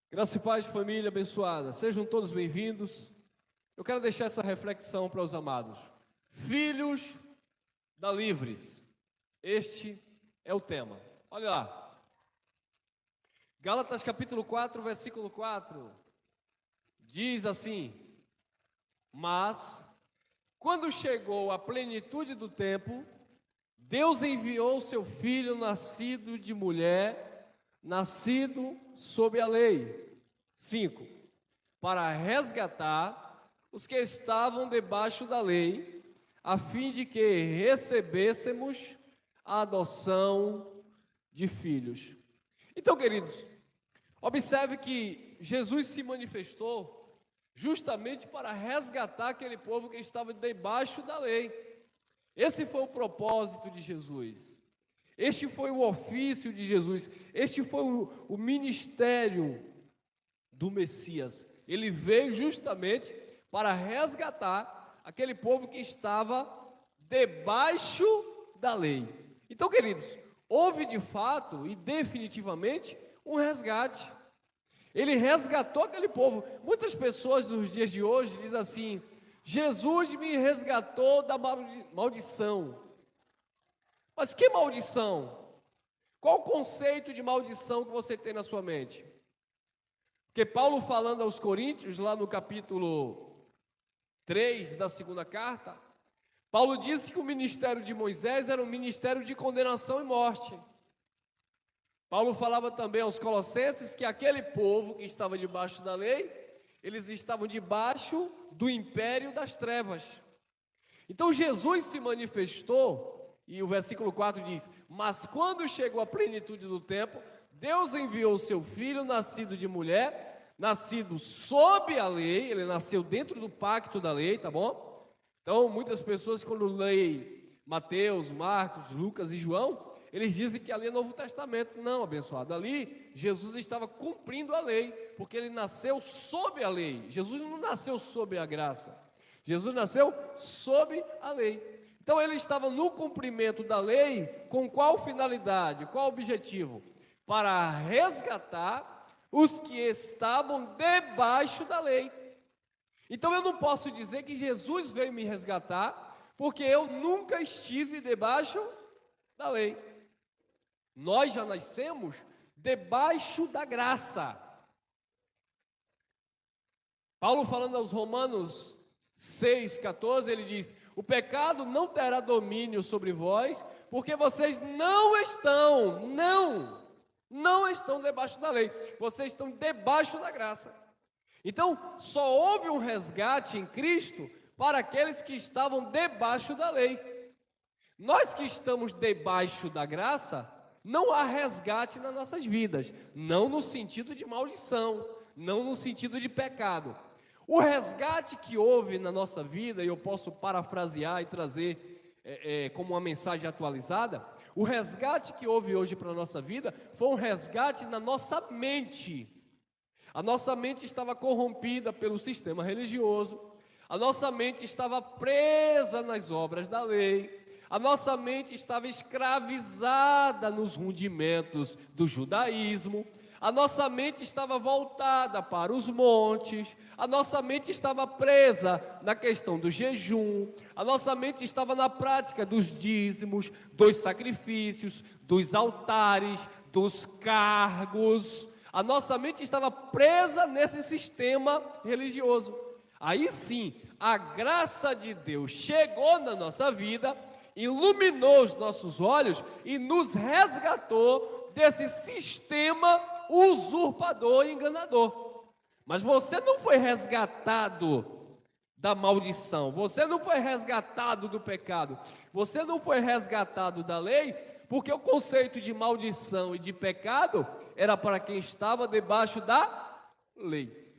Graça e paz, família abençoada, sejam todos bem-vindos. Eu quero deixar essa reflexão para os amados. Filhos da Livres, este é o tema. Olha lá, Gálatas capítulo 4, versículo 4, diz assim: Mas, quando chegou a plenitude do tempo, Deus enviou seu filho nascido de mulher, nascido sob a lei. 5. Para resgatar os que estavam debaixo da lei, a fim de que recebêssemos a adoção de filhos. Então, queridos, observe que Jesus se manifestou justamente para resgatar aquele povo que estava debaixo da lei. Esse foi o propósito de Jesus. Este foi o ofício de Jesus. Este foi o ministério do Messias. Ele veio justamente para resgatar aquele povo que estava debaixo da lei. Então, queridos, houve de fato e definitivamente um resgate. Ele resgatou aquele povo. Muitas pessoas nos dias de hoje dizem assim: Jesus me resgatou da maldição. Mas que maldição? Qual o conceito de maldição que você tem na sua mente? Porque Paulo, falando aos Coríntios, lá no capítulo 3 da segunda carta, Paulo disse que o ministério de Moisés era um ministério de condenação e morte. Paulo falava também aos Colossenses que aquele povo que estava debaixo da lei, eles estavam debaixo do império das trevas. Então Jesus se manifestou, e o versículo 4 diz: Mas quando chegou a plenitude do tempo, Deus enviou o seu filho, nascido de mulher, nascido sob a lei. Ele nasceu dentro do pacto da lei, tá bom? Então, muitas pessoas, quando leem Mateus, Marcos, Lucas e João, eles dizem que ali é Novo Testamento. Não, abençoado, ali Jesus estava cumprindo a lei, porque ele nasceu sob a lei. Jesus não nasceu sob a graça, Jesus nasceu sob a lei. Então ele estava no cumprimento da lei. Com qual finalidade, qual objetivo? Para resgatar os que estavam debaixo da lei. Então eu não posso dizer que Jesus veio me resgatar, porque eu nunca estive debaixo da lei. Nós já nascemos debaixo da graça. Paulo, falando aos Romanos 6,14, ele diz: o pecado não terá domínio sobre vós, porque vocês não estão debaixo da lei, vocês estão debaixo da graça. Então, só houve um resgate em Cristo para aqueles que estavam debaixo da lei. Nós que estamos debaixo da graça, não há resgate nas nossas vidas, não no sentido de maldição, não no sentido de pecado. O resgate que houve na nossa vida, e eu posso parafrasear e trazer como uma mensagem atualizada, o resgate que houve hoje para a nossa vida foi um resgate na nossa mente. A nossa mente estava corrompida pelo sistema religioso, a nossa mente estava presa nas obras da lei, a nossa mente estava escravizada nos rudimentos do judaísmo, a nossa mente estava voltada para os montes, a nossa mente estava presa na questão do jejum, a nossa mente estava na prática dos dízimos, dos sacrifícios, dos altares, dos cargos. A nossa mente estava presa nesse sistema religioso. Aí sim, a graça de Deus chegou na nossa vida, iluminou os nossos olhos e nos resgatou desse sistema usurpador e enganador. Mas você não foi resgatado da maldição, você não foi resgatado do pecado, você não foi resgatado da lei, porque o conceito de maldição e de pecado era para quem estava debaixo da lei.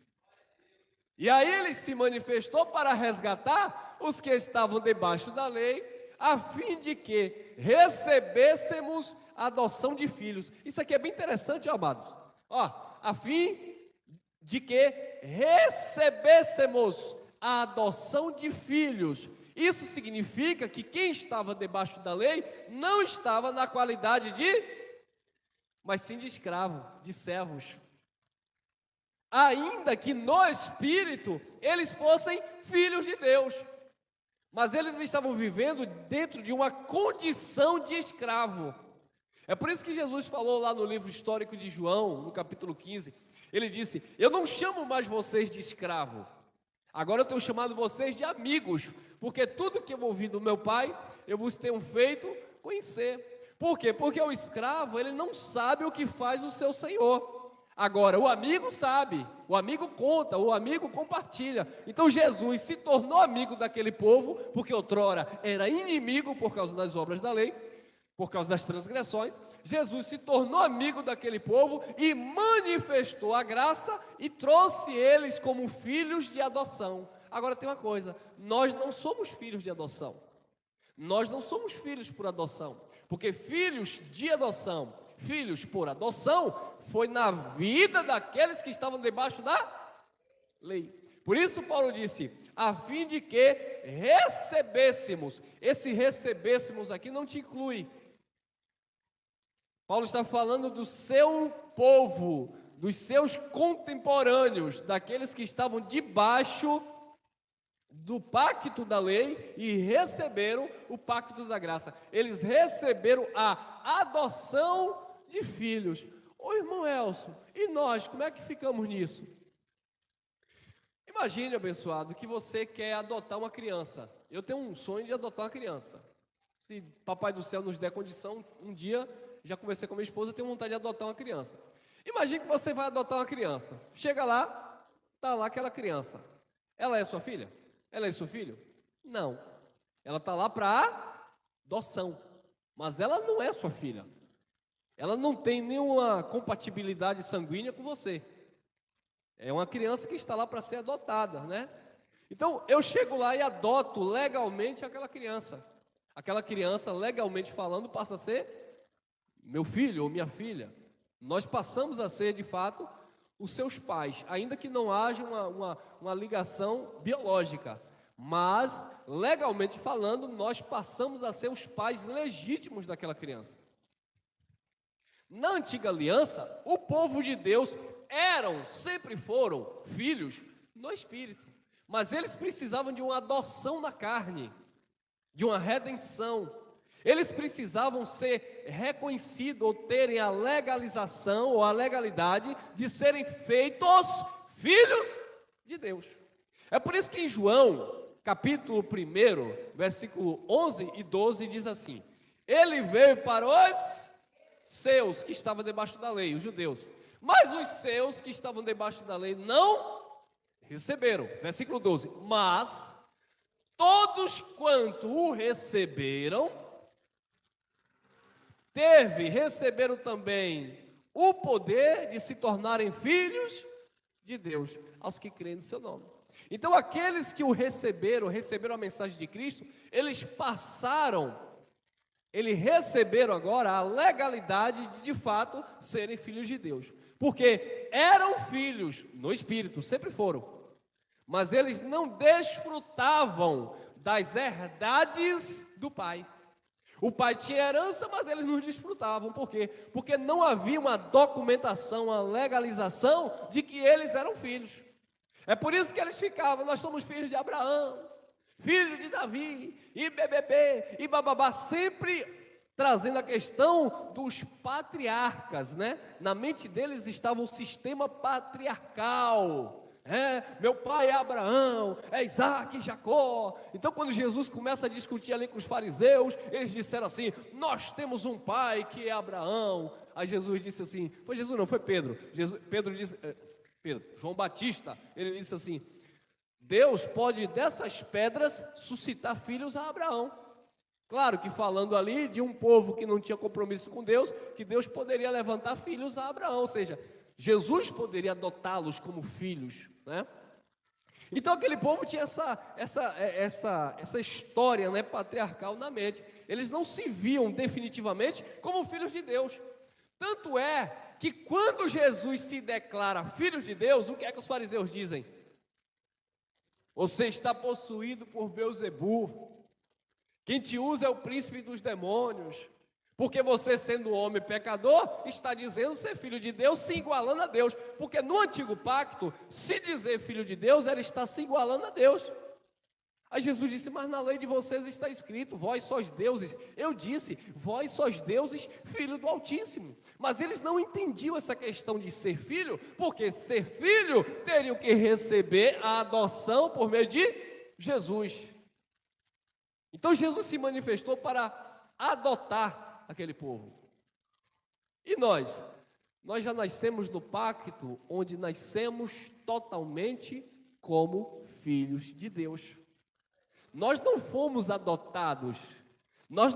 E aí ele se manifestou para resgatar os que estavam debaixo da lei, a fim de que recebêssemos a adoção de filhos. Isso aqui é bem interessante, amados. A fim de que recebêssemos a adoção de filhos. Isso significa que quem estava debaixo da lei não estava na qualidade de, mas sim de escravo, de servos. ainda que no espírito eles fossem filhos de Deus. Mas eles estavam vivendo dentro de uma condição de escravo. É por isso que Jesus falou lá no livro histórico de João, no capítulo 15, ele disse: eu não chamo mais vocês de escravo, agora eu tenho chamado vocês de amigos, porque tudo que eu ouvi do meu Pai, eu vos tenho feito conhecer. Por quê? Porque o escravo, ele não sabe o que faz o seu senhor. Agora, o amigo sabe, o amigo conta, o amigo compartilha. Então Jesus se tornou amigo daquele povo, porque outrora era inimigo por causa das obras da lei, por causa das transgressões. Jesus se tornou amigo daquele povo e manifestou a graça e trouxe eles como filhos de adoção. Agora tem uma coisa, nós não somos filhos de adoção. Nós não somos filhos por adoção, porque filhos de adoção, filhos por adoção, foi na vida daqueles que estavam debaixo da lei. Por isso Paulo disse, a fim de que recebêssemos. Esse recebêssemos aqui não te inclui. Paulo está falando do seu povo, dos seus contemporâneos, daqueles que estavam debaixo do pacto da lei e receberam o pacto da graça. Eles receberam a adoção de filhos. Ô irmão Elcio, e nós, como é que ficamos nisso? Imagine, abençoado, que você quer adotar uma criança. Eu tenho um sonho de adotar uma criança. Se Papai do Céu nos der condição, um dia, já conversei com a minha esposa, tenho vontade de adotar uma criança. Imagine que você vai adotar uma criança. Chega lá, está lá aquela criança. Ela é sua filha? Ela é seu filho? Não. Ela está lá para adoção. Mas ela não é sua filha. Ela não tem nenhuma compatibilidade sanguínea com você. É uma criança que está lá para ser adotada, né? Então, eu chego lá e adoto legalmente aquela criança. Aquela criança, legalmente falando, passa a ser meu filho ou minha filha. Nós passamos a ser, de fato, os seus pais, ainda que não haja uma ligação biológica. Mas, legalmente falando, nós passamos a ser os pais legítimos daquela criança. Na antiga aliança, o povo de Deus sempre foram filhos no Espírito. Mas eles precisavam de uma adoção na carne, de uma redenção. Eles precisavam ser reconhecidos ou terem a legalização ou a legalidade de serem feitos filhos de Deus. É por isso que em João, capítulo 1, versículo 11 e 12, diz assim: ele veio para os seus que estavam debaixo da lei, os judeus, mas os seus que estavam debaixo da lei não receberam. Versículo 12: mas todos quanto o receberam, receberam também o poder de se tornarem filhos de Deus, aos que creem no seu nome. Então aqueles que o receberam a mensagem de Cristo, eles receberam agora a legalidade de fato serem filhos de Deus, porque eram filhos no Espírito, sempre foram, mas eles não desfrutavam das herdades do Pai. O Pai tinha herança, mas eles não desfrutavam. Por quê? Porque não havia uma documentação, uma legalização de que eles eram filhos. É por isso que eles ficavam: nós somos filhos de Abraão, filho de Davi, e BBB, e bababá, sempre trazendo a questão dos patriarcas, né? Na mente deles estava o sistema patriarcal. Meu pai é Abraão, é Isaac e Jacó. Então quando Jesus começa a discutir ali com os fariseus, eles disseram assim: nós temos um pai que é Abraão. Aí Jesus disse assim, foi Jesus não, foi Pedro. João Batista, ele disse assim: Deus pode dessas pedras suscitar filhos a Abraão. Claro que falando ali de um povo que não tinha compromisso com Deus, que Deus poderia levantar filhos a Abraão, ou seja, Jesus poderia adotá-los como filhos, né? Então aquele povo tinha essa história, né, patriarcal na mente. Eles não se viam definitivamente como filhos de Deus. Tanto é que quando Jesus se declara filho de Deus, o que é que os fariseus dizem? Você está possuído por Belzebu. Quem te usa é o príncipe dos demônios. Porque você, sendo homem pecador, está dizendo ser filho de Deus, se igualando a Deus. Porque no antigo pacto, se dizer filho de Deus era estar se igualando a Deus. Aí Jesus disse, mas na lei de vocês está escrito, vós sois deuses. Eu disse, vós sois deuses, filho do Altíssimo. Mas eles não entendiam essa questão de ser filho, porque ser filho teriam que receber a adoção por meio de Jesus. Então Jesus se manifestou para adotar aquele povo. E nós? Nós já nascemos no pacto, onde nascemos totalmente como filhos de Deus. Nós não fomos adotados, nós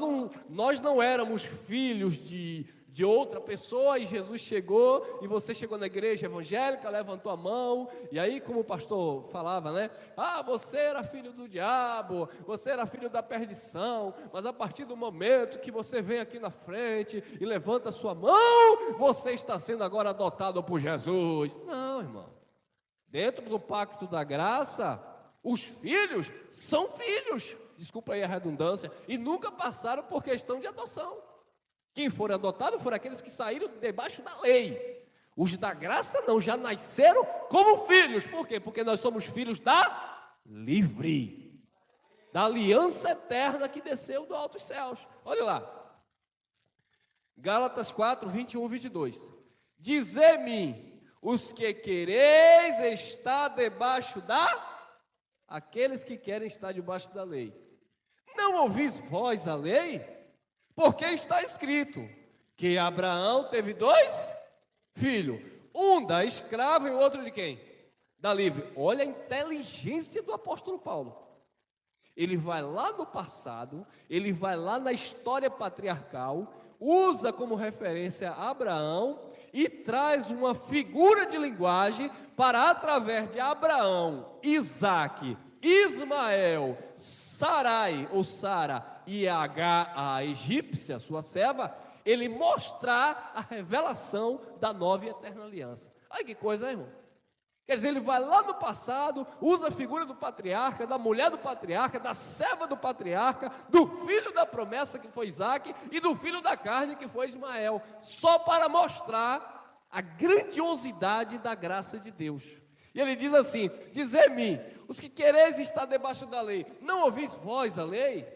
não éramos filhos de outra pessoa, e Jesus chegou, e você chegou na igreja evangélica, levantou a mão, e aí, como o pastor falava, né? Ah, você era filho do diabo, você era filho da perdição, mas a partir do momento que você vem aqui na frente e levanta a sua mão, você está sendo agora adotado por Jesus. Não, irmão, dentro do pacto da graça, os filhos são filhos, desculpa aí a redundância, e nunca passaram por questão de adoção. Quem foram adotados foram aqueles que saíram debaixo da lei. Os da graça não, já nasceram como filhos. Por quê? Porque nós somos filhos da livre, da aliança eterna que desceu do alto dos céus. Olha lá, Gálatas 4, 21, 22. Dizei-me, os que quereis estar debaixo da... Aqueles que querem estar debaixo da lei. Não ouvis vós a lei? Porque está escrito que Abraão teve 2 filhos, um da escrava e o outro de quem? Da livre. Olha a inteligência do apóstolo Paulo. Ele vai lá no passado, ele vai lá na história patriarcal, usa como referência Abraão e traz uma figura de linguagem para, através de Abraão, Isaque, Ismael, Sarai ou Sara e Agar, a egípcia, sua serva, ele mostrar a revelação da nova e eterna aliança. Olha que coisa, né, irmão? Quer dizer, ele vai lá no passado, usa a figura do patriarca, da mulher do patriarca, da serva do patriarca, do filho da promessa que foi Isaque e do filho da carne que foi Ismael, só para mostrar a grandiosidade da graça de Deus. E ele diz assim, dizei-me, os que quereis estar debaixo da lei, não ouvis vós a lei?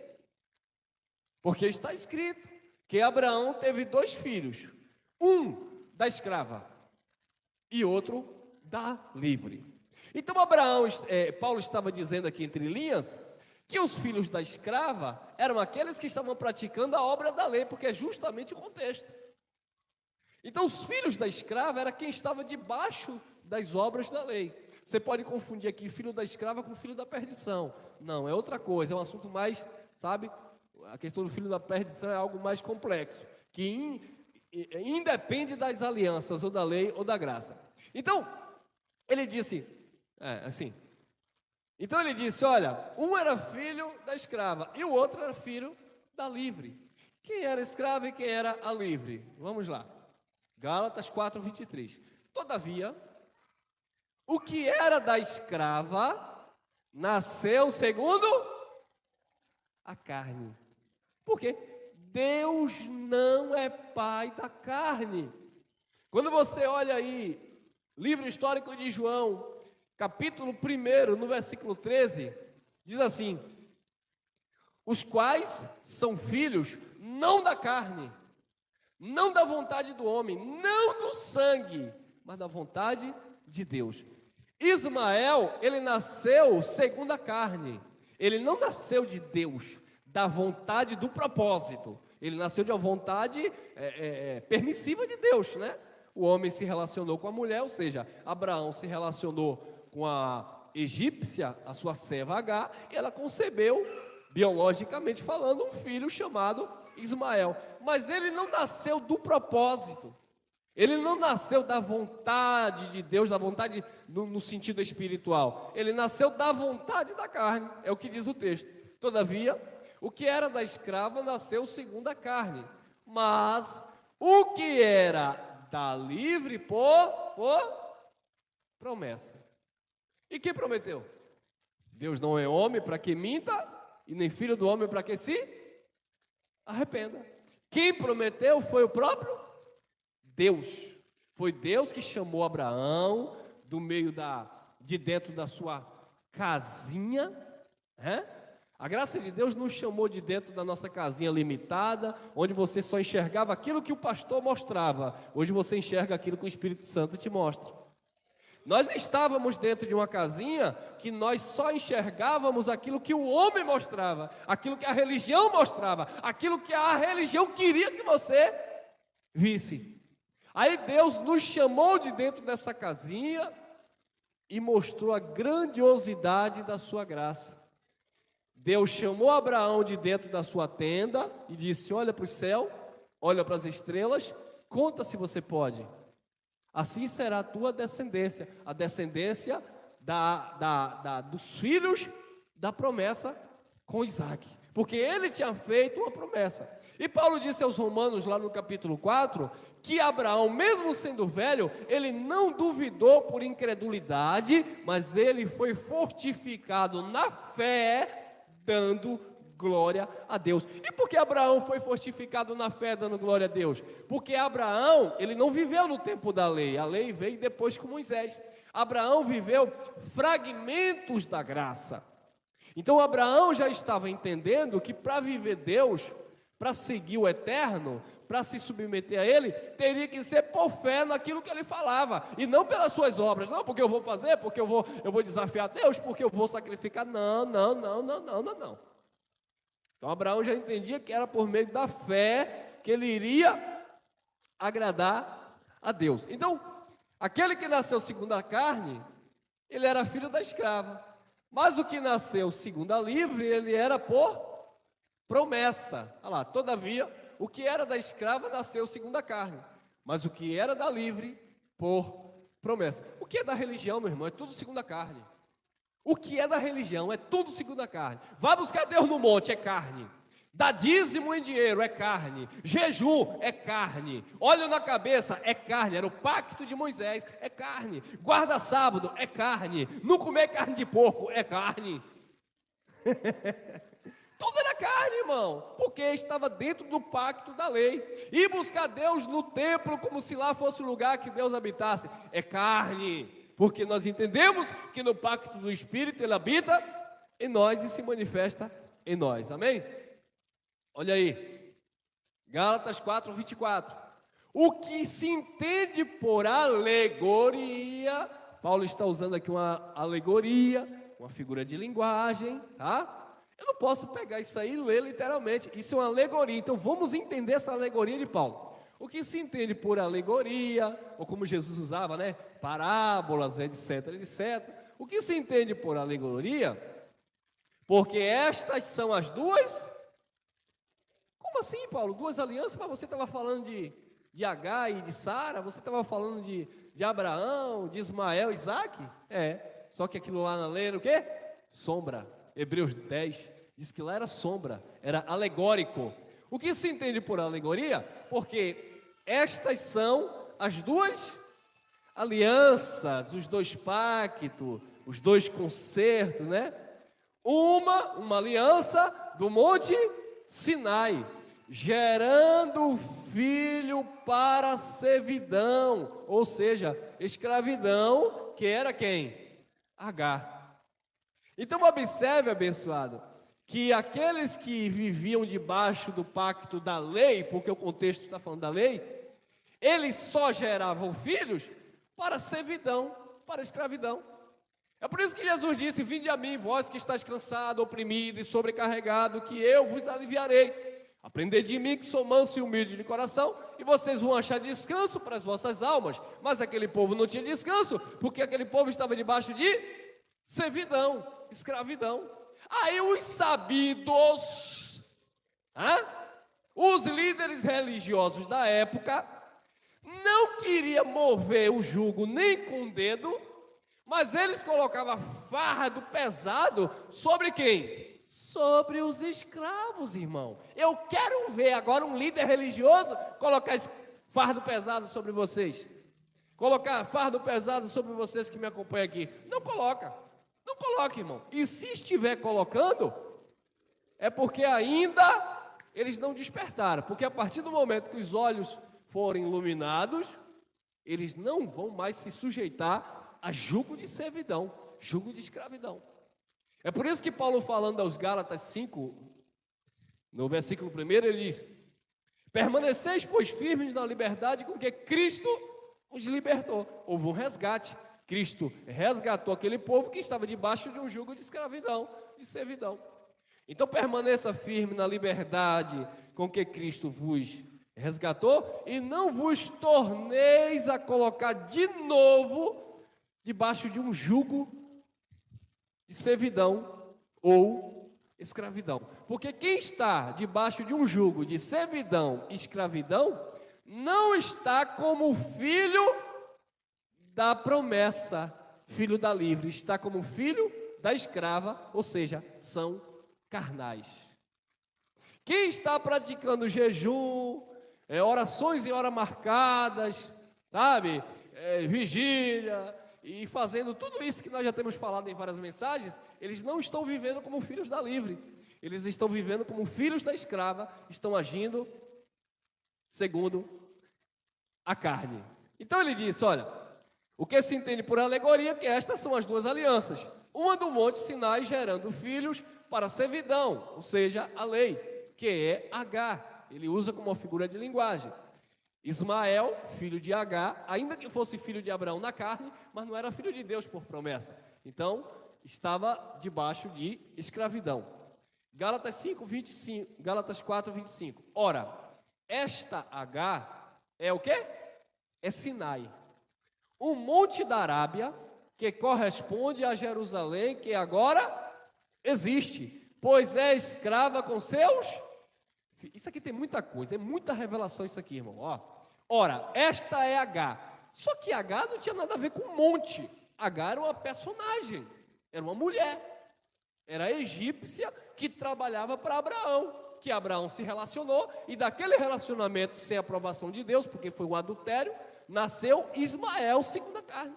Porque está escrito que Abraão teve 2 filhos, um da escrava e outro da livre. Então Paulo estava dizendo aqui entre linhas, que os filhos da escrava eram aqueles que estavam praticando a obra da lei, porque é justamente o contexto. Então os filhos da escrava era quem estava debaixo das obras da lei. Você pode confundir aqui filho da escrava com filho da perdição. Não, é outra coisa, é um assunto mais, sabe, a questão do filho da perdição é algo mais complexo, que independe das alianças, ou da lei, ou da graça. Então, ele disse, então ele disse, olha, um era filho da escrava, e o outro era filho da livre. Quem era escrava e quem era a livre? Vamos lá, Gálatas 4, 23. Todavia, o que era da escrava, nasceu segundo a carne. Por quê? Deus não é pai da carne. Quando você olha aí, livro histórico de João, capítulo 1, no versículo 13, diz assim, os quais são filhos não da carne, não da vontade do homem, não do sangue, mas da vontade de Deus. Ismael, ele nasceu segundo a carne, ele não nasceu de Deus, da vontade do propósito, ele nasceu de uma vontade permissiva de Deus, né? O homem se relacionou com a mulher, ou seja, Abraão se relacionou com a egípcia, a sua serva Agar, e ela concebeu, biologicamente falando, um filho chamado Ismael. Mas ele não nasceu do propósito, ele não nasceu da vontade de Deus, da vontade no sentido espiritual, ele nasceu da vontade da carne, é o que diz o texto. Todavia, o que era da escrava nasceu segundo a carne, mas o que era da livre por promessa. E quem prometeu? Deus não é homem para que minta, e nem filho do homem para que se arrependa. Quem prometeu foi o próprio Deus. Foi Deus que chamou Abraão do meio de dentro da sua casinha, né? A graça de Deus nos chamou de dentro da nossa casinha limitada, onde você só enxergava aquilo que o pastor mostrava. Hoje você enxerga aquilo que o Espírito Santo te mostra. Nós estávamos dentro de uma casinha que nós só enxergávamos aquilo que o homem mostrava, aquilo que a religião mostrava, aquilo que a religião queria que você visse. Aí Deus nos chamou de dentro dessa casinha e mostrou a grandiosidade da sua graça. Deus chamou Abraão de dentro da sua tenda e disse: olha para o céu, olha para as estrelas, conta se você pode. Assim será a tua descendência, a descendência dos filhos da promessa com Isaac. Porque ele tinha feito uma promessa. E Paulo disse aos Romanos, lá no capítulo 4, que Abraão, mesmo sendo velho, ele não duvidou por incredulidade, mas ele foi fortificado na fé, dando glória a Deus. E por que Abraão foi fortificado na fé, dando glória a Deus? Porque Abraão, ele não viveu no tempo da lei, a lei veio depois com Moisés. Abraão viveu fragmentos da graça. Então Abraão já estava entendendo que para viver Deus, para seguir o eterno, para se submeter a ele, teria que ser por fé naquilo que ele falava, e não pelas suas obras. Não, porque eu vou fazer, porque eu vou desafiar Deus, porque eu vou sacrificar. Não. Então Abraão já entendia que era por meio da fé que ele iria agradar a Deus. Então, aquele que nasceu segundo a carne, ele era filho da escrava. Mas o que nasceu segundo a livre, ele era por promessa. Olha lá, todavia, o que era da escrava nasceu segundo a carne, mas o que era da livre, por promessa. O que é da religião, meu irmão? É tudo segundo a carne. O que é da religião é tudo segundo a carne. Vai buscar Deus no monte, é carne. Dá dízimo em dinheiro, é carne. Jejum, é carne. Óleo na cabeça, é carne. Era o pacto de Moisés, é carne. Guarda sábado, é carne. Não comer carne de porco, é carne. Tudo era carne, irmão, porque estava dentro do pacto da lei. E buscar Deus no templo, como se lá fosse o lugar que Deus habitasse, é carne, porque nós entendemos que no pacto do Espírito Ele habita em nós e se manifesta em nós, amém? Olha aí, Gálatas 4:24. O que se entende por alegoria, Paulo está usando aqui uma alegoria, uma figura de linguagem, tá? Eu não posso pegar isso aí e ler literalmente. Isso é uma alegoria. Então vamos entender essa alegoria de Paulo. O que se entende por alegoria, ou como Jesus usava, né? Parábolas, etc, etc. O que se entende por alegoria? Porque estas são as duas. Como assim, Paulo? Duas alianças? Mas você estava falando de Agar e de Sara? Você estava falando de Abraão, de Ismael, Isaac? É. Só que aquilo lá na lei era o quê? Sombra. Hebreus 10 diz que lá era sombra, era alegórico. O que se entende por alegoria? Porque estas são as duas alianças, os dois pactos, os dois concertos, né? Uma aliança do Monte Sinai, gerando filho para servidão, ou seja, escravidão, que era quem? Agar. Então observe, abençoado, que aqueles que viviam debaixo do pacto da lei, porque o contexto está falando da lei, eles só geravam filhos para servidão, para escravidão. É por isso que Jesus disse: vinde a mim, vós que estáis cansado, oprimido e sobrecarregado, que eu vos aliviarei. Aprendei de mim, que sou manso e humilde de coração, e vocês vão achar descanso para as vossas almas. Mas aquele povo não tinha descanso, porque aquele povo estava debaixo de servidão, escravidão. Aí os sabidos, os líderes religiosos da época, não queriam mover o jugo nem com o dedo, mas eles colocavam fardo pesado sobre quem? Sobre os escravos, irmão. Eu quero ver agora um líder religioso colocar fardo pesado sobre vocês. Colocar fardo pesado sobre vocês que me acompanham aqui. Não coloca. Não coloque, irmão. E se estiver colocando, é porque ainda eles não despertaram, porque a partir do momento que os olhos forem iluminados, eles não vão mais se sujeitar a jugo de servidão, jugo de escravidão. É por isso que Paulo, falando aos Gálatas 5, no versículo 1, ele diz: permaneceis, pois, firmes na liberdade com que Cristo os libertou. Houve um resgate. Cristo resgatou aquele povo que estava debaixo de um jugo de escravidão, de servidão. Então permaneça firme na liberdade com que Cristo vos resgatou, e não vos torneis a colocar de novo debaixo de um jugo de servidão ou escravidão. Porque quem está debaixo de um jugo de servidão e escravidão não está como filho da promessa, filho da livre, está como filho da escrava, ou seja, são carnais. Quem está praticando jejum, orações em horas marcadas, sabe, vigília, e fazendo tudo isso que nós já temos falado em várias mensagens, eles não estão vivendo como filhos da livre, eles estão vivendo como filhos da escrava, estão agindo segundo a carne. Então ele disse: olha, o que se entende por alegoria é que estas são as duas alianças, uma do monte Sinai gerando filhos para a servidão, ou seja, a lei, que é Agar. Ele usa como uma figura de linguagem. Ismael, filho de Agar, ainda que fosse filho de Abraão na carne, mas não era filho de Deus por promessa. Então, estava debaixo de escravidão. Gálatas 5:25, Gálatas 4:25. Ora, esta Agar é o quê? É Sinai, o monte da Arábia, que corresponde a Jerusalém, que agora existe, pois é escrava com seus. Isso aqui tem muita coisa, é muita revelação isso aqui, irmão. Ó. Ora, esta é Agar. Só que Agar não tinha nada a ver com monte. Agar era uma personagem, era uma mulher, era egípcia que trabalhava para Abraão, que Abraão se relacionou, e daquele relacionamento sem aprovação de Deus, porque foi um adultério, nasceu Ismael segundo a carne.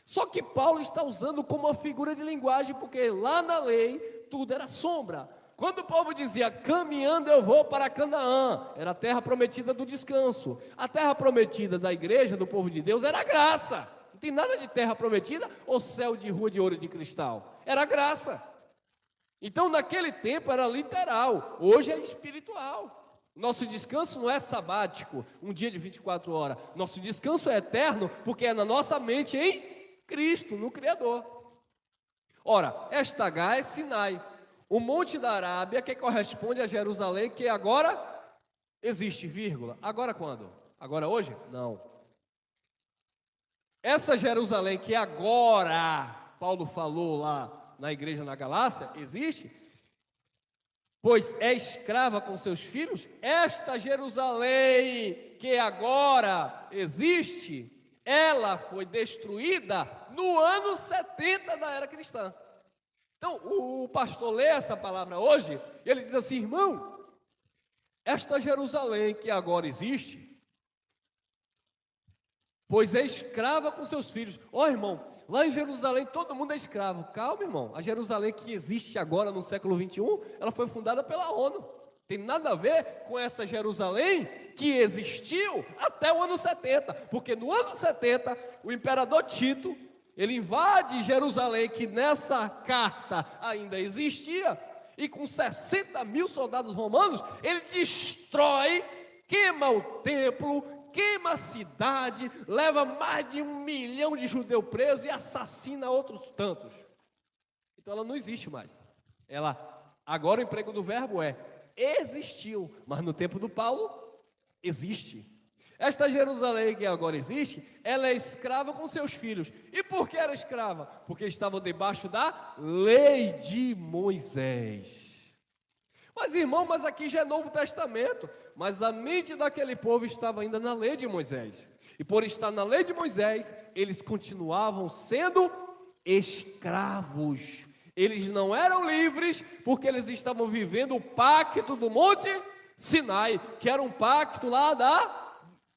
Só que Paulo está usando como uma figura de linguagem, porque lá na lei tudo era sombra. Quando o povo dizia, caminhando eu vou para Canaã, era a terra prometida do descanso. A terra prometida da igreja, do povo de Deus, era a graça. Não tem nada de terra prometida ou céu de rua de ouro e de cristal. Era a graça. Então naquele tempo era literal, hoje é espiritual. Nosso descanso não é sabático, um dia de 24 horas. Nosso descanso é eterno, porque é na nossa mente em Cristo, no Criador. Ora, esta Agar é Sinai, o monte da Arábia, que corresponde a Jerusalém, que agora existe, vírgula. Agora quando? Agora hoje? Não. Essa Jerusalém que agora, Paulo falou lá na igreja na Galácia, existe, pois é escrava com seus filhos. Esta Jerusalém que agora existe, ela foi destruída no ano 70 da era cristã. Então, o pastor lê essa palavra hoje, e ele diz assim, irmão, esta Jerusalém que agora existe, pois é escrava com seus filhos. Ó, irmão, lá em Jerusalém todo mundo é escravo. Calma, irmão, a Jerusalém que existe agora no século 21, ela foi fundada pela ONU. Tem nada a ver com essa Jerusalém que existiu até o ano 70, porque no ano 70, o imperador Tito, ele invade Jerusalém, que nessa carta ainda existia, e com 60 mil soldados romanos, ele destrói, queima o templo, queima a cidade, leva mais de 1 milhão de judeus presos e assassina outros tantos. Então ela não existe mais. Agora o emprego do verbo é existiu, mas no tempo do Paulo, existe. Esta Jerusalém que agora existe, ela é escrava com seus filhos. E por que era escrava? Porque estavam debaixo da lei de Moisés. Mas irmão, mas aqui já é Novo Testamento. Mas a mente daquele povo estava ainda na lei de Moisés. E por estar na lei de Moisés, eles continuavam sendo escravos. Eles não eram livres, porque eles estavam vivendo o pacto do Monte Sinai, que era um pacto lá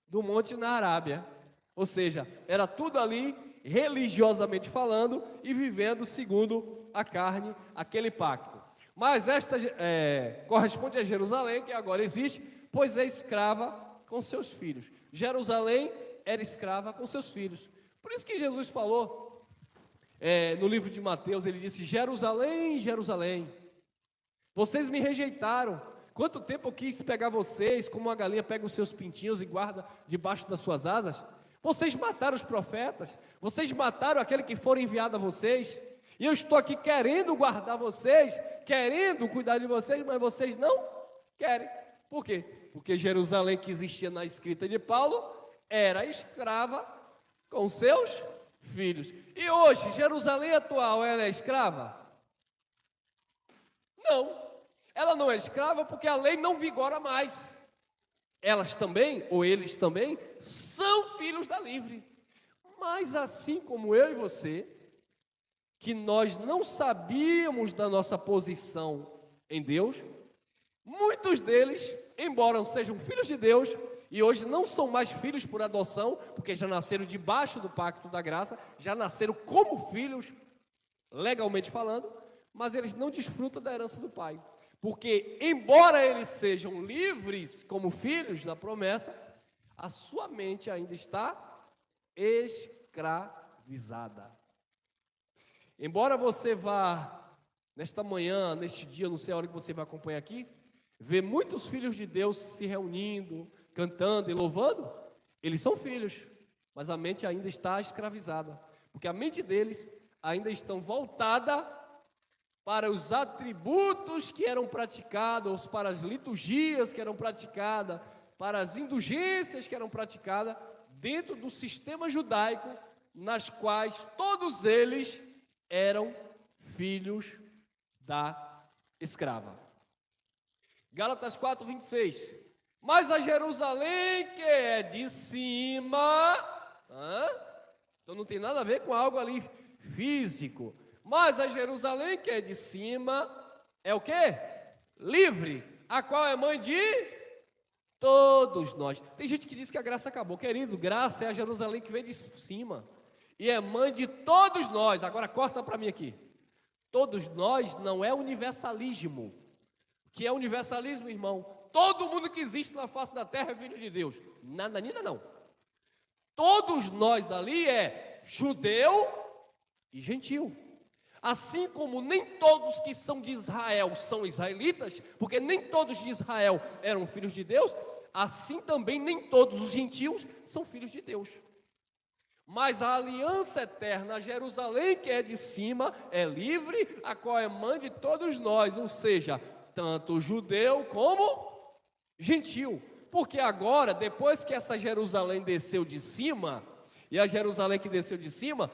do monte na Arábia. Ou seja, era tudo ali, religiosamente falando, e vivendo segundo a carne, aquele pacto. Mas esta corresponde a Jerusalém, que agora existe, pois é escrava com seus filhos. Jerusalém era escrava com seus filhos. Por isso que Jesus falou, no livro de Mateus, ele disse: Jerusalém, Jerusalém, vocês me rejeitaram. Quanto tempo eu quis pegar vocês, como uma galinha pega os seus pintinhos e guarda debaixo das suas asas? Vocês mataram os profetas, vocês mataram aquele que for enviado a vocês, e eu estou aqui querendo guardar vocês, querendo cuidar de vocês, mas vocês não querem. Por quê? Porque Jerusalém, que existia na escrita de Paulo, era escrava com seus filhos. E hoje, Jerusalém atual, ela é escrava? Não. Ela não é escrava porque a lei não vigora mais. Elas também, ou eles também, são filhos da livre. Mas assim como eu e você, que nós não sabíamos da nossa posição em Deus, muitos deles, embora sejam filhos de Deus, e hoje não são mais filhos por adoção, porque já nasceram debaixo do pacto da graça, já nasceram como filhos, legalmente falando, mas eles não desfrutam da herança do Pai. Porque, embora eles sejam livres como filhos da promessa, a sua mente ainda está escravizada. Embora você vá, nesta manhã, neste dia, não sei a hora que você vai acompanhar aqui, ver muitos filhos de Deus se reunindo, cantando e louvando, eles são filhos, mas a mente ainda está escravizada. Porque a mente deles ainda está voltada para os atributos que eram praticados, para as liturgias que eram praticadas, para as indulgências que eram praticadas dentro do sistema judaico, nas quais todos eles eram filhos da escrava. Gálatas 4, 26. Mas a Jerusalém que é de cima, então não tem nada a ver com algo ali físico. Mas a Jerusalém que é de cima é o quê? Livre, a qual é mãe de todos nós. Tem gente que diz que a graça acabou. Querido, graça é a Jerusalém que vem de cima e é mãe de todos nós. Agora corta para mim aqui. Todos nós não é universalismo. O que é universalismo, irmão? Todo mundo que existe na face da terra é filho de Deus. Nada, não. Todos nós ali é judeu e gentil. Assim como nem todos que são de Israel são israelitas, porque nem todos de Israel eram filhos de Deus, assim também nem todos os gentios são filhos de Deus. Mas a aliança eterna, a Jerusalém que é de cima, é livre, a qual é mãe de todos nós, ou seja, tanto judeu como gentil. Porque agora, depois que essa Jerusalém desceu de cima, e a Jerusalém que desceu de cima,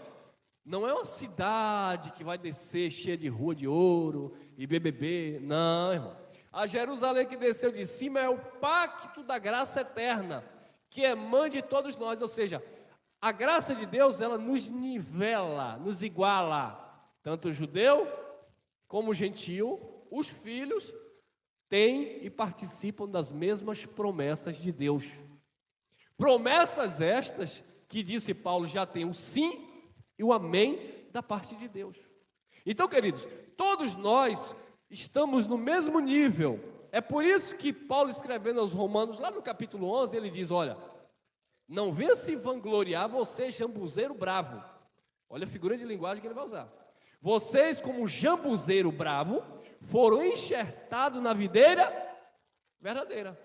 não é uma cidade que vai descer cheia de rua de ouro e BBB, não, irmão. A Jerusalém que desceu de cima é o pacto da graça eterna, que é mãe de todos nós, ou seja, a graça de Deus, ela nos nivela, nos iguala, tanto judeu como gentil, os filhos têm e participam das mesmas promessas de Deus. Promessas estas que, disse Paulo, já tem o sim e o amém da parte de Deus. Então, queridos, todos nós estamos no mesmo nível. É por isso que Paulo, escrevendo aos Romanos, lá no capítulo 11, ele diz: olha, não venha se vangloriar você, jambuzeiro bravo. Olha a figura de linguagem que ele vai usar. Vocês, como jambuzeiro bravo, foram enxertados na videira verdadeira.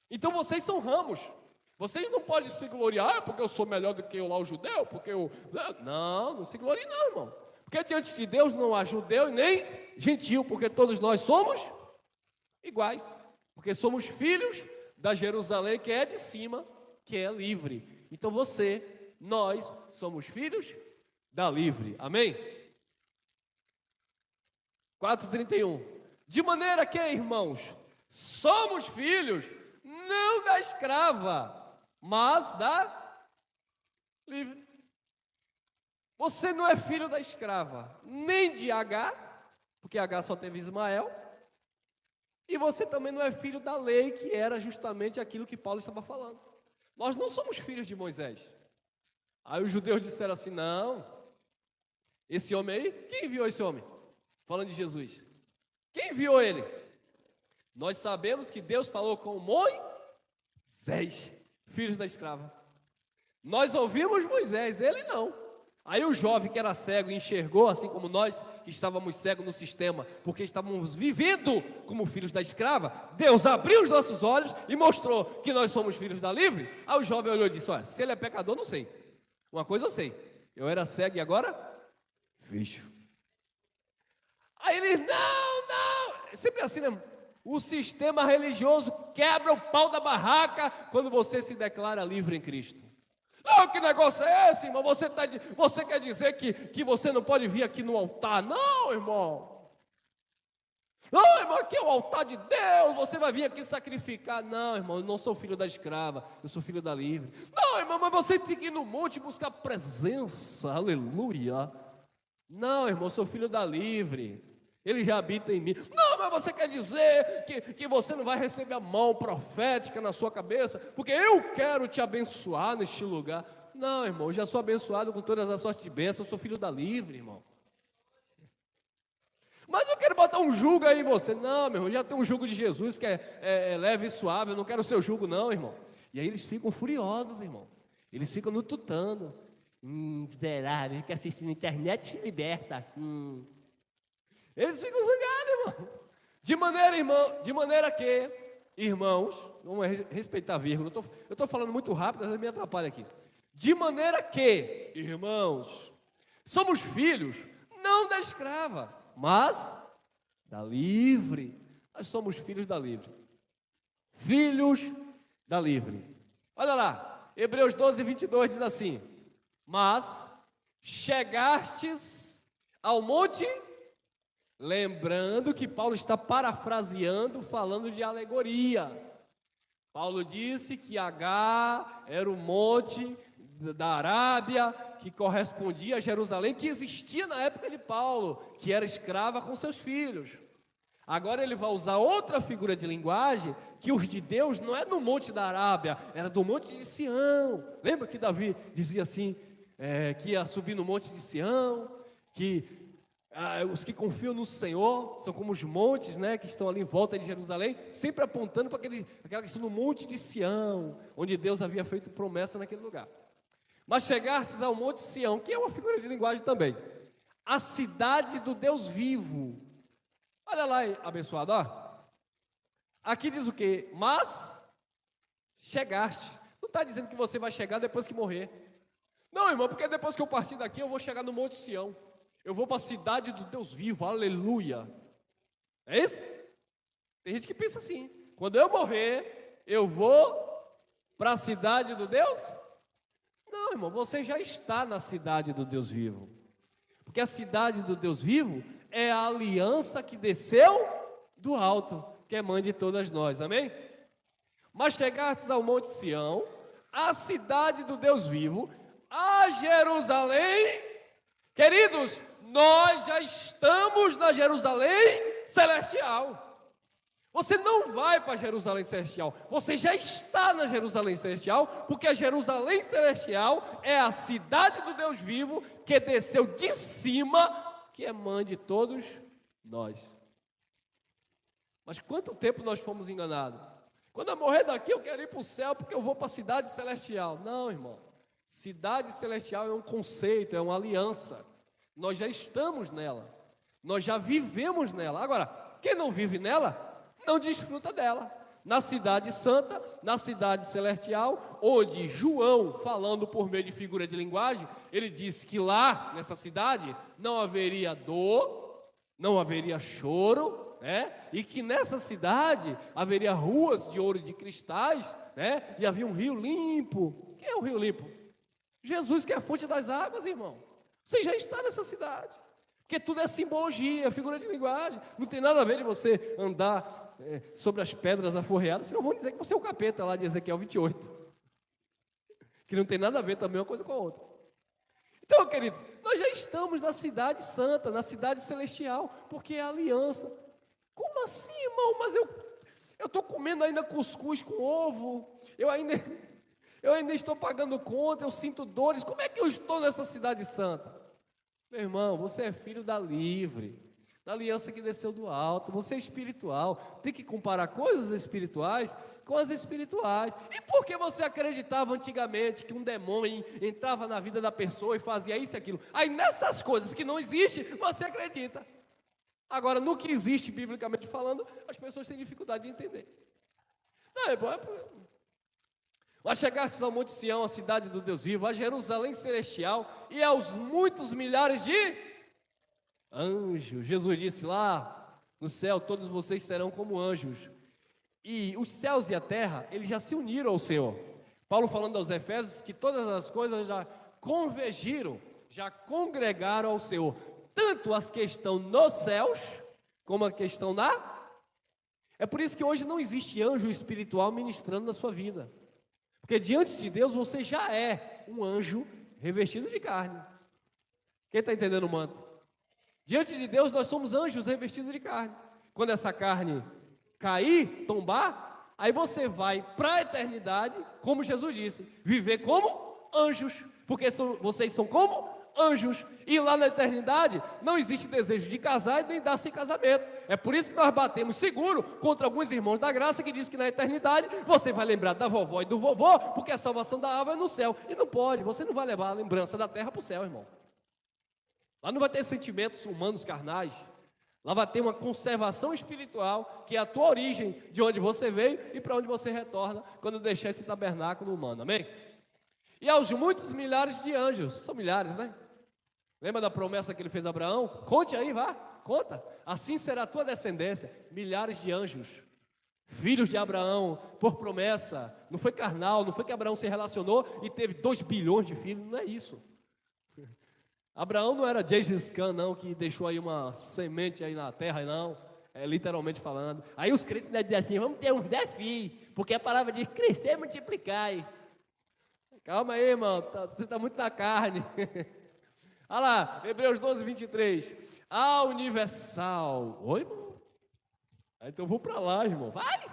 Então vocês são ramos. Vocês não podem se gloriar porque eu sou melhor do que o judeu, porque eu... Não se glorie não, irmão. Porque diante de Deus não há judeu e nem gentil, porque todos nós somos iguais. Porque somos filhos da Jerusalém que é de cima, que é livre. Então nós somos filhos da livre. Amém? 4:31. De maneira que, irmãos, somos filhos não da escrava, mas da livre. Você não é filho da escrava, nem de H, porque H só teve Ismael, e você também não é filho da lei, que era justamente aquilo que Paulo estava falando. Nós não somos filhos de Moisés. Aí os judeus disseram assim: não, esse homem aí, quem enviou esse homem? Falando de Jesus. Quem enviou ele? Nós sabemos que Deus falou com Moisés, filhos da escrava. Nós ouvimos Moisés, ele não. Aí o jovem que era cego enxergou, assim como nós que estávamos cegos no sistema, porque estávamos vivendo como filhos da escrava. Deus abriu os nossos olhos e mostrou que nós somos filhos da livre. Aí o jovem olhou e disse: olha, se ele é pecador, não sei. Uma coisa eu sei, eu era cego e agora vejo. Aí ele, não, é sempre assim, né? O sistema religioso quebra o pau da barraca quando você se declara livre em Cristo. Não, que negócio é esse, irmão? Você quer dizer que você não pode vir aqui no altar? Não, irmão. Não, irmão, aqui é o altar de Deus, você vai vir aqui sacrificar. Não, irmão, eu não sou filho da escrava, eu sou filho da livre. Não, irmão, mas você tem que ir no monte buscar presença, aleluia. Não, irmão, eu sou filho da livre, ele já habita em mim. Não, mas você quer dizer que você não vai receber a mão profética na sua cabeça, porque eu quero te abençoar neste lugar. Não, irmão, eu já sou abençoado com todas as sortes de bênçãos, eu sou filho da livre, irmão. Mas eu quero botar um jugo aí em você. Não, meu irmão, já tem um jugo de Jesus que é leve e suave, eu não quero o seu jugo não, irmão. E aí eles ficam furiosos, irmão. Eles ficam no tutano. Miserável, fica assistindo internet se liberta. Eles ficam zangados, irmão. De maneira que, irmãos, vamos respeitar a vírgula. Eu estou falando muito rápido, às vezes me atrapalha aqui. De maneira que, irmãos, somos filhos, não da escrava, mas da livre. Nós somos filhos da livre. Filhos da livre. Olha lá, Hebreus 12, 22 diz assim: mas chegastes ao monte. Lembrando que Paulo está parafraseando, falando de alegoria. Paulo disse que Agá era o monte da Arábia, que correspondia a Jerusalém, que existia na época de Paulo, que era escrava com seus filhos. Agora ele vai usar outra figura de linguagem, que os de Deus não é no monte da Arábia, era do monte de Sião. Lembra que Davi dizia assim, que ia subir no monte de Sião, que os que confiam no Senhor são como os montes, né, que estão ali em volta de Jerusalém, sempre apontando para aquela questão do monte de Sião, onde Deus havia feito promessa naquele lugar. Mas chegastes ao monte de Sião, que é uma figura de linguagem também, a cidade do Deus vivo. Olha lá, abençoado, ó. Aqui diz o quê? Mas chegaste. Não está dizendo que você vai chegar depois que morrer. Não, irmão, porque depois que eu partir daqui, eu vou chegar no monte de Sião. Eu vou para a cidade do Deus vivo, aleluia. É isso? Tem gente que pensa assim: quando eu morrer, eu vou para a cidade do Deus? Não, irmão, você já está na cidade do Deus vivo. Porque a cidade do Deus vivo é a aliança que desceu do alto, que é mãe de todas nós, amém? Mas chegastes ao monte Sião, a cidade do Deus vivo, a Jerusalém. Queridos, nós já estamos na Jerusalém celestial. Você não vai para a Jerusalém celestial, você já está na Jerusalém celestial, porque a Jerusalém celestial é a cidade do Deus vivo que desceu de cima, que é mãe de todos nós. Mas quanto tempo nós fomos enganados? Quando eu morrer daqui, eu quero ir para o céu, porque eu vou para a cidade celestial. Não, irmão. Cidade celestial é um conceito, é uma aliança. Nós já estamos nela. Nós já vivemos nela. Agora, quem não vive nela, não desfruta dela. Na cidade santa, na cidade celestial, onde João, falando por meio de figura de linguagem, ele disse que lá, nessa cidade, não haveria dor, não haveria choro, né? E que nessa cidade haveria ruas de ouro e de cristais, né? E havia um rio limpo. Quem é o rio limpo? Jesus, que é a fonte das águas, irmão. Você já está nessa cidade. Porque tudo é simbologia, figura de linguagem. Não tem nada a ver de você andar sobre as pedras aforreadas, senão vão dizer que você é o capeta lá de Ezequiel 28. Que não tem nada a ver também uma coisa com a outra. Então, queridos, nós já estamos na cidade santa, na cidade celestial, porque é a aliança. Como assim, irmão? Mas eu estou comendo ainda cuscuz com ovo, eu ainda estou pagando conta, eu sinto dores. Como é que eu estou nessa cidade santa? Meu irmão, você é filho da livre. da aliança que desceu do alto. Você é espiritual, tem que comparar coisas espirituais com as espirituais. E por que você acreditava antigamente que um demônio entrava na vida da pessoa e fazia isso e aquilo? Aí nessas coisas que não existem, você acredita. Agora, no que existe, biblicamente falando, as pessoas têm dificuldade de entender. Vai chegar ao Monte Sião, a cidade do Deus vivo, a Jerusalém celestial e aos muitos milhares de anjos. Jesus disse lá no céu, todos vocês serão como anjos. E os céus e a terra, eles já se uniram ao Senhor. Paulo falando aos Efésios que todas as coisas já convergiram, já congregaram ao Senhor. Tanto as que estão nos céus, como a que estão na... É por isso que hoje não existe anjo espiritual ministrando na sua vida. Porque diante de Deus você já é um anjo revestido de carne. Quem está entendendo o manto? Diante de Deus nós somos anjos revestidos de carne. Quando essa carne cair, tombar, aí você vai para a eternidade, como Jesus disse, viver como anjos. Porque vocês são como anjos. E lá na eternidade não existe desejo de casar e nem dar-se em casamento. É por isso que nós batemos seguro contra alguns irmãos da graça que dizem que na eternidade você vai lembrar da vovó e do vovô, porque a salvação da alma é no céu. E não pode, você não vai levar a lembrança da terra para o céu, irmão. Lá não vai ter sentimentos humanos carnais. Lá vai ter uma conservação espiritual, que é a tua origem, de onde você veio e para onde você retorna quando deixar esse tabernáculo humano, amém? E aos muitos milhares de anjos, são milhares, né? Lembra da promessa que ele fez a Abraão? Conte aí, vá, conta. Assim será a tua descendência, milhares de anjos, filhos de Abraão, por promessa. Não foi carnal, não foi que Abraão se relacionou e teve 2 bilhões de filhos, não é isso. Abraão não era Gengis Khan, não, que deixou aí uma semente aí na terra, não. É literalmente falando. Aí os crentes dizem assim, vamos ter uns 10 filhos, porque a palavra diz crescer e multiplicar. Calma aí, irmão, você está muito na carne. Olha lá, Hebreus 12, 23. A universal. Oi, irmão? Então eu vou para lá, irmão. Vai!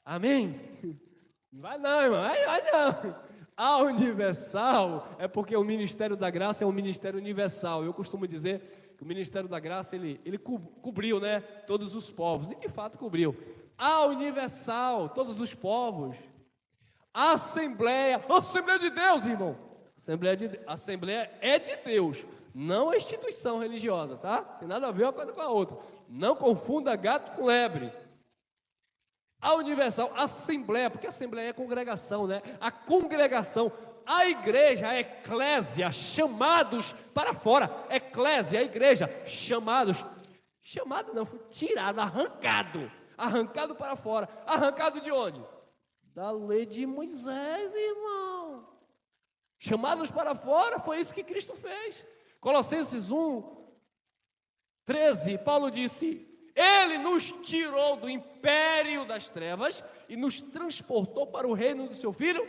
Amém? Não vai não, irmão. Vai não. A universal é porque o ministério da graça é um ministério universal. Eu costumo dizer que o ministério da graça, ele cobriu, né, todos os povos. E de fato cobriu. A universal, todos os povos. Assembleia de Deus, irmão. Assembleia é de Deus, não é instituição religiosa, tá? Tem nada a ver uma coisa com a outra. Não confunda gato com lebre. A universal, assembleia, porque assembleia é congregação, né? A congregação, a igreja, a eclésia, chamados para fora. Eclésia, a igreja, chamados. Chamado não, foi tirado, arrancado para fora. Arrancado de onde? Da lei de Moisés, irmão. Chamados para fora, foi isso que Cristo fez. Colossenses 1, 13, Paulo disse: Ele nos tirou do império das trevas e nos transportou para o reino do seu Filho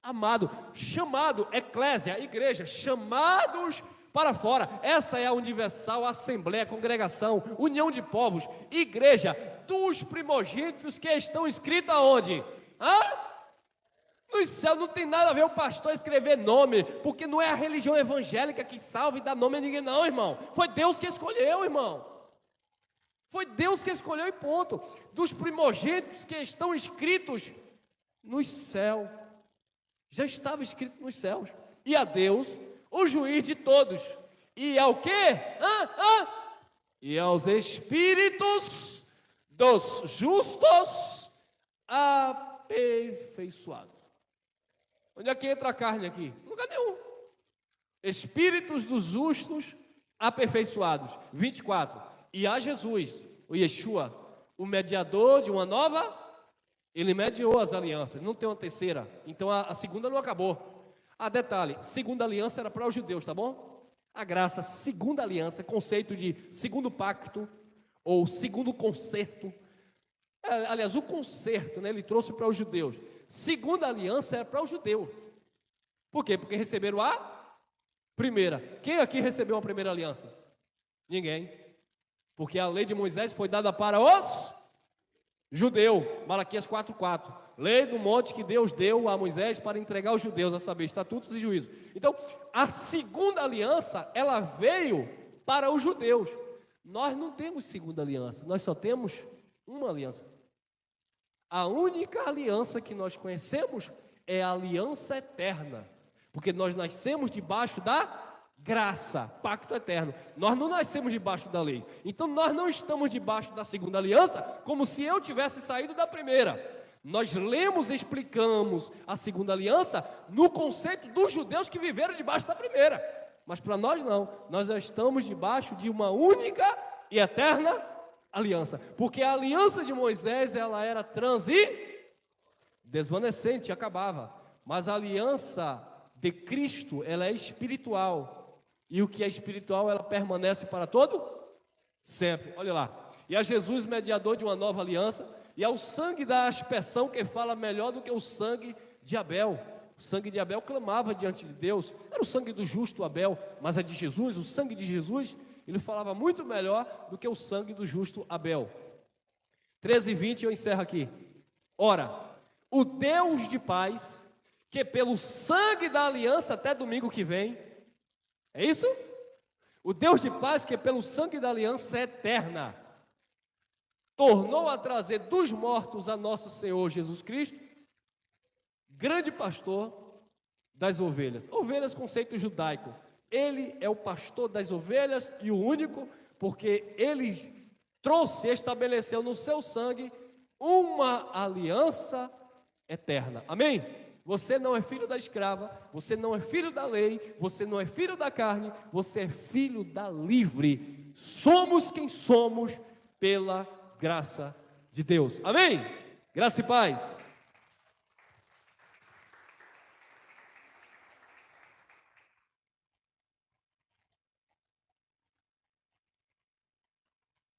amado. Chamado, eclésia, igreja, chamados para fora. Essa é a universal assembleia, congregação, união de povos, igreja dos primogênitos que estão escritos aonde? No céu. Não tem nada a ver o pastor escrever nome, porque não é a religião evangélica que salva e dá nome a ninguém, não, irmão. Foi Deus que escolheu, irmão. Foi Deus que escolheu e ponto. Dos primogênitos que estão escritos nos céus. Já estava escrito nos céus. E a Deus, o juiz de todos. E ao quê? E aos espíritos dos justos aperfeiçoados. Onde é que entra a carne aqui? Em lugar nenhum. Espíritos dos justos aperfeiçoados. 24. E a Jesus, o Yeshua, o mediador de uma nova, ele mediou as alianças, não tem uma terceira, então a segunda não acabou. Detalhe, segunda aliança era para os judeus, tá bom? A graça, segunda aliança, conceito de segundo pacto, ou segundo concerto. Aliás, o concerto, né, ele trouxe para os judeus. Segunda aliança era para o judeu. Por quê? Porque receberam a primeira. Quem aqui recebeu a primeira aliança? Ninguém. Porque a lei de Moisés foi dada para os judeus. Malaquias 4:4. Lei do monte que Deus deu a Moisés para entregar aos judeus, a saber, estatutos e juízos. Então, a segunda aliança, ela veio para os judeus. Nós não temos segunda aliança, nós só temos uma aliança. A única aliança que nós conhecemos é a aliança eterna, porque nós nascemos debaixo da graça, pacto eterno. Nós não nascemos debaixo da lei. Então nós não estamos debaixo da segunda aliança, como se eu tivesse saído da primeira. Nós lemos e explicamos a segunda aliança no conceito dos judeus que viveram debaixo da primeira. Mas para nós não, nós já estamos debaixo de uma única e eterna aliança. Porque a aliança de Moisés, ela era desvanecente, acabava. Mas a aliança de Cristo, ela é espiritual. E o que é espiritual, ela permanece para todo sempre. Olha lá. E a Jesus, mediador de uma nova aliança, e ao sangue da aspersão que fala melhor do que o sangue de Abel. O sangue de Abel clamava diante de Deus, era o sangue do justo Abel, mas a de Jesus, o sangue de Jesus, ele falava muito melhor do que o sangue do justo Abel. 13:20, eu encerro aqui. Ora, o Deus de paz, que pelo sangue da aliança, até domingo que vem, é isso? O Deus de paz, que pelo sangue da aliança eterna, tornou a trazer dos mortos a nosso Senhor Jesus Cristo, grande pastor das ovelhas. Ovelhas, conceito judaico. Ele é o pastor das ovelhas e o único, porque ele trouxe, estabeleceu no seu sangue uma aliança eterna. Amém? Você não é filho da escrava, você não é filho da lei, você não é filho da carne, você é filho da livre. Somos quem somos pela graça de Deus. Amém? Graça e paz.